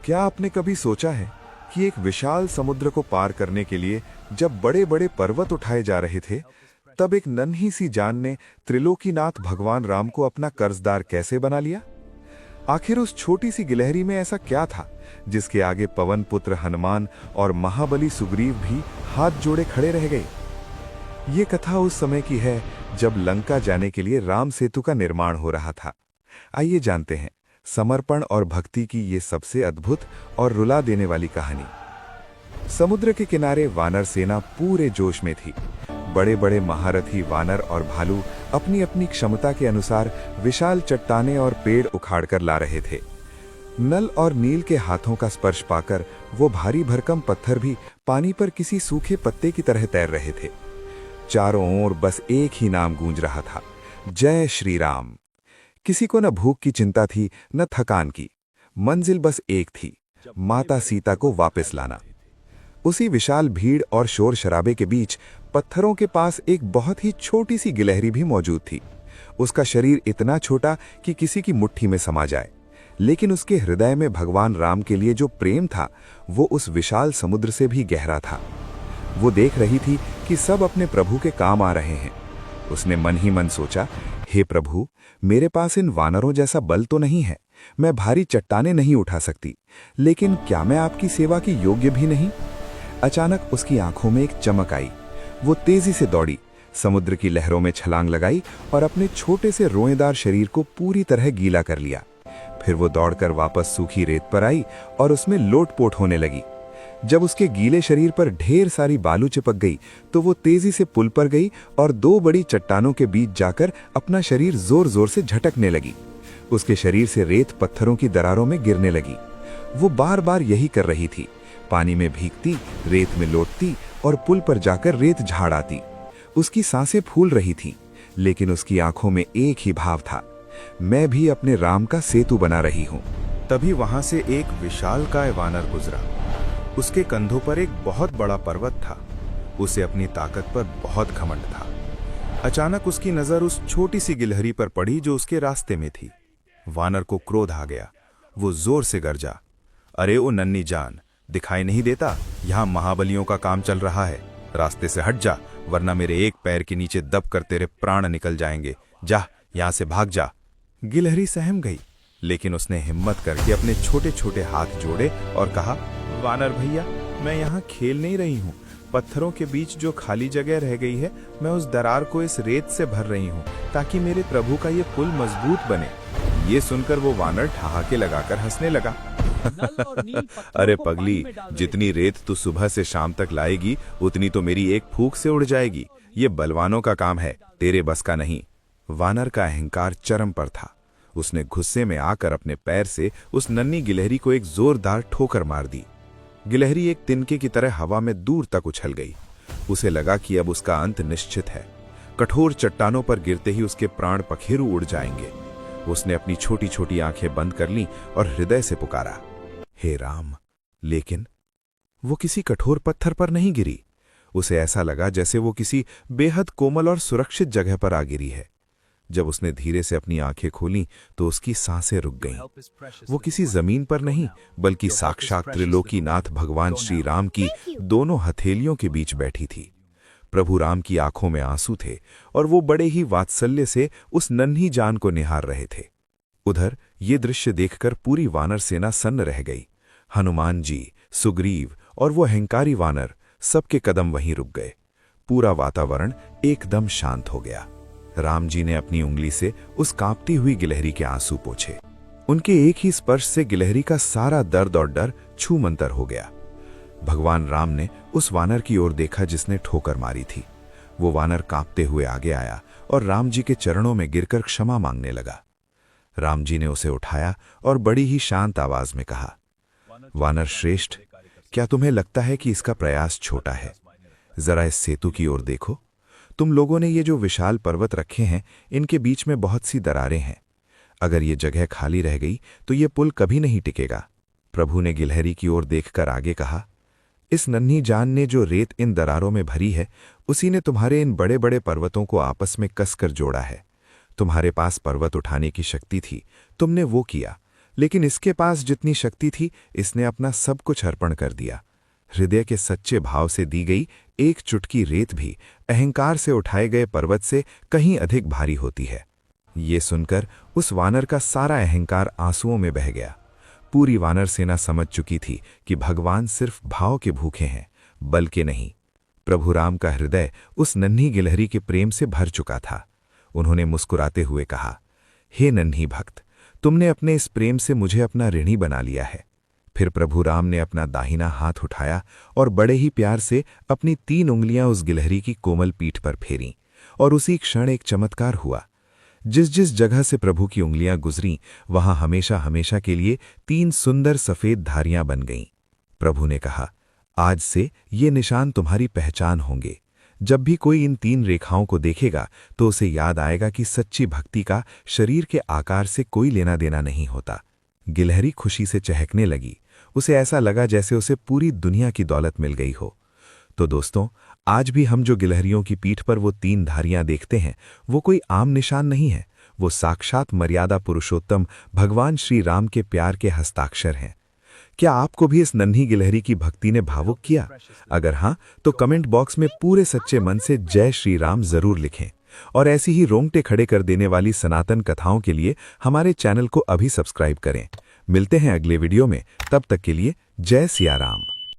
क्या आपने कभी सोचा है कि एक विशाल समुद्र को पार करने के लिए जब बड़े बड़े पर्वत उठाए जा रहे थे, तब एक नन्ही सी जान ने त्रिलोकीनाथ भगवान राम को अपना कर्जदार कैसे बना लिया? आखिर उस छोटी सी गिलहरी में ऐसा क्या था जिसके आगे पवन पुत्र हनुमान और महाबली सुग्रीव भी हाथ जोड़े खड़े रह गए? ये कथा उस समय की है जब लंका जाने के लिए राम सेतु का निर्माण हो रहा था। आइए जानते हैं समर्पण और भक्ति की ये सबसे अद्भुत और रुला देने वाली कहानी। समुद्र के किनारे वानर सेना पूरे जोश में थी। बड़े बड़े महारथी वानर और भालू अपनी अपनी क्षमता के अनुसार विशाल चट्टानें और पेड़ उखाड़कर ला रहे थे। नल और नील के हाथों का स्पर्श पाकर वो भारी भरकम पत्थर भी पानी पर किसी सूखे पत्ते की तरह तैर रहे थे। चारों ओर बस एक ही नाम गूंज रहा था, जय श्री राम। किसी को न भूख की चिंता थी न थकान की। मंजिल बस एक थी, माता सीता को वापस लाना। उसी विशाल भीड़ और शोर शराबे के बीच पत्थरों के पास एक बहुत ही छोटी सी गिलहरी भी मौजूद थी। उसका शरीर इतना छोटा कि किसी की मुट्ठी में समा जाए, लेकिन उसके हृदय में भगवान राम के लिए जो प्रेम था वो उस विशाल समुद्र से भी गहरा था। वो देख रही थी कि सब अपने प्रभु के काम आ रहे हैं। उसने मन ही मन सोचा, हे प्रभु, मेरे पास इन वानरों जैसा बल तो नहीं है, मैं भारी चट्टानें नहीं उठा सकती, लेकिन क्या मैं आपकी सेवा की योग्य भी नहीं? अचानक उसकी आंखों में एक चमक आई। वो तेजी से दौड़ी, समुद्र की लहरों में छलांग लगाई और अपने छोटे से रोएदार शरीर को पूरी तरह गीला कर लिया। फिर वो दौड़कर वापस सूखी रेत पर आई और उसमें लोटपोट होने लगी। जब उसके गीले शरीर पर ढेर सारी बालू चिपक गई तो वो तेजी से पुल पर गई और दो बड़ी चट्टानों के बीच जाकर अपना शरीर जोर जोर से झटकने लगी। उसके शरीर से रेत पत्थरों की दरारों में गिरने लगी। वो बार बार यही कर रही थी, पानी में भीगती, रेत में लौटती और पुल पर जाकर रेत झाड़ आती। उसकी सांसें फूल रही थी, लेकिन उसकी आंखों में एक ही भाव था, मैं भी अपने राम का सेतु बना रही हूं। तभी वहां से एक विशालकाय वानर गुजरा। उसके कंधों पर एक बहुत बड़ा पर्वत था। उसे अपनी ताकत पर बहुत घमंड था। अचानक उसकी नजर उस छोटी सी गिलहरी पर पड़ी जो उसके रास्ते में थी। वानर को क्रोध आ गया। वो जोर से गरजा, अरे ओ नन्ही जान, दिखाई नहीं देता? यहाँ महाबलियों का काम चल रहा है, रास्ते से हट जा, वरना मेरे एक पैर के नीचे दबकर तेरे प्राण निकल जाएंगे। जा, यहाँ से भाग जा। गिलहरी सहम गई, लेकिन उसने हिम्मत करके अपने छोटे छोटे हाथ जोड़े और कहा, वानर भैया, मैं यहाँ खेल नहीं रही हूँ। पत्थरों के बीच जो खाली जगह रह गई है, मैं उस दरार को इस रेत से भर रही हूँ ताकि मेरे प्रभु का ये पुल मजबूत बने। ये सुनकर वो वानर ठहाके लगाकर हंसने लगा। अरे पगली, जितनी रेत तू सुबह से शाम तक लाएगी उतनी तो मेरी एक फूंक से उड़ जाएगी। ये बलवानों का काम है, तेरे बस का नहीं। वानर का अहंकार चरम पर था। उसने गुस्से में आकर अपने पैर से उस नन्ही गिलहरी को एक जोरदार ठोकर मार दी। गिलहरी एक तिनके की तरह हवा में दूर तक उछल गई। उसे लगा कि अब उसका अंत निश्चित है। कठोर चट्टानों पर गिरते ही उसके प्राण पखेरु उड़ जाएंगे। उसने अपनी छोटी छोटी आंखें बंद कर लीं और हृदय से पुकारा, हे राम। लेकिन वो किसी कठोर पत्थर पर नहीं गिरी। उसे ऐसा लगा जैसे वो किसी बेहद कोमल और सुरक्षित जगह पर आ गिरी है। जब उसने धीरे से अपनी आंखें खोलीं तो उसकी सांसें रुक गईं। वो किसी जमीन पर नहीं, बल्कि साक्षात त्रिलोकीनाथ भगवान श्री राम की दोनों हथेलियों के बीच बैठी थी। प्रभु राम की आंखों में आंसू थे और वो बड़े ही वात्सल्य से उस नन्ही जान को निहार रहे थे। उधर ये दृश्य देखकर पूरी वानर सेना सन्न रह गई। हनुमान जी, सुग्रीव और वो अहंकारी वानर, सबके कदम वहीं रुक गए। पूरा वातावरण एकदम शांत हो गया। राम जी ने अपनी उंगली से उस कांपती हुई गिलहरी के आंसू पोंछे। उनके एक ही स्पर्श से गिलहरी का सारा दर्द और डर छूमंतर हो गया। भगवान राम ने उस वानर की ओर देखा जिसने ठोकर मारी थी। वो वानर कांपते हुए आगे आया और राम जी के चरणों में गिरकर क्षमा मांगने लगा। राम जी ने उसे उठाया और बड़ी ही शांत आवाज में कहा, वानर श्रेष्ठ, क्या तुम्हें लगता है कि इसका प्रयास छोटा है? जरा इस सेतु की ओर देखो। तुम लोगों ने ये जो विशाल पर्वत रखे हैं, इनके बीच में बहुत सी दरारें हैं। अगर ये जगह खाली रह गई तो ये पुल कभी नहीं टिकेगा। प्रभु ने गिलहरी की ओर देखकर आगे कहा, इस नन्ही जान ने जो रेत इन दरारों में भरी है, उसी ने तुम्हारे इन बड़े बड़े पर्वतों को आपस में कसकर जोड़ा है। तुम्हारे पास पर्वत उठाने की शक्ति थी, तुमने वो किया। लेकिन इसके पास जितनी शक्ति थी, इसने अपना सब कुछ अर्पण कर दिया। हृदय के सच्चे भाव से दी गई एक चुटकी रेत भी अहंकार से उठाए गए पर्वत से कहीं अधिक भारी होती है। ये सुनकर उस वानर का सारा अहंकार आंसुओं में बह गया। पूरी वानर सेना समझ चुकी थी कि भगवान सिर्फ भाव के भूखे हैं, बल के नहीं। प्रभु राम का हृदय उस नन्ही गिलहरी के प्रेम से भर चुका था। उन्होंने मुस्कुराते हुए कहा, हे नन्ही भक्त, तुमने अपने इस प्रेम से मुझे अपना ऋणी बना लिया है। फिर प्रभु राम ने अपना दाहिना हाथ उठाया और बड़े ही प्यार से अपनी 3 उंगलियां उस गिलहरी की कोमल पीठ पर फेरीं, और उसी क्षण एक चमत्कार हुआ। जिस जिस जगह से प्रभु की उंगलियां गुजरीं, वहां हमेशा हमेशा के लिए 3 सुंदर सफेद धारियां बन गईं। प्रभु ने कहा, आज से ये निशान तुम्हारी पहचान होंगे। जब भी कोई इन 3 रेखाओं को देखेगा तो उसे याद आएगा कि सच्ची भक्ति का शरीर के आकार से कोई लेना देना नहीं होता। गिलहरी खुशी से चहकने लगी। उसे ऐसा लगा जैसे उसे पूरी दुनिया की दौलत मिल गई हो। तो दोस्तों, आज भी हम जो गिलहरियों की पीठ पर वो 3 धारियां देखते हैं, वो कोई आम निशान नहीं है। वो साक्षात मर्यादा पुरुषोत्तम भगवान श्री राम के प्यार के हस्ताक्षर हैं। क्या आपको भी इस नन्ही गिलहरी की भक्ति ने भावुक किया? अगर हाँ, तो कमेंट बॉक्स में पूरे सच्चे मन से जय श्री राम जरूर लिखें। और ऐसी ही रोंगटे खड़े कर देने वाली सनातन कथाओं के लिए हमारे चैनल को अभी सब्सक्राइब करें। मिलते हैं अगले वीडियो में, तब तक के लिए जय सिया राम।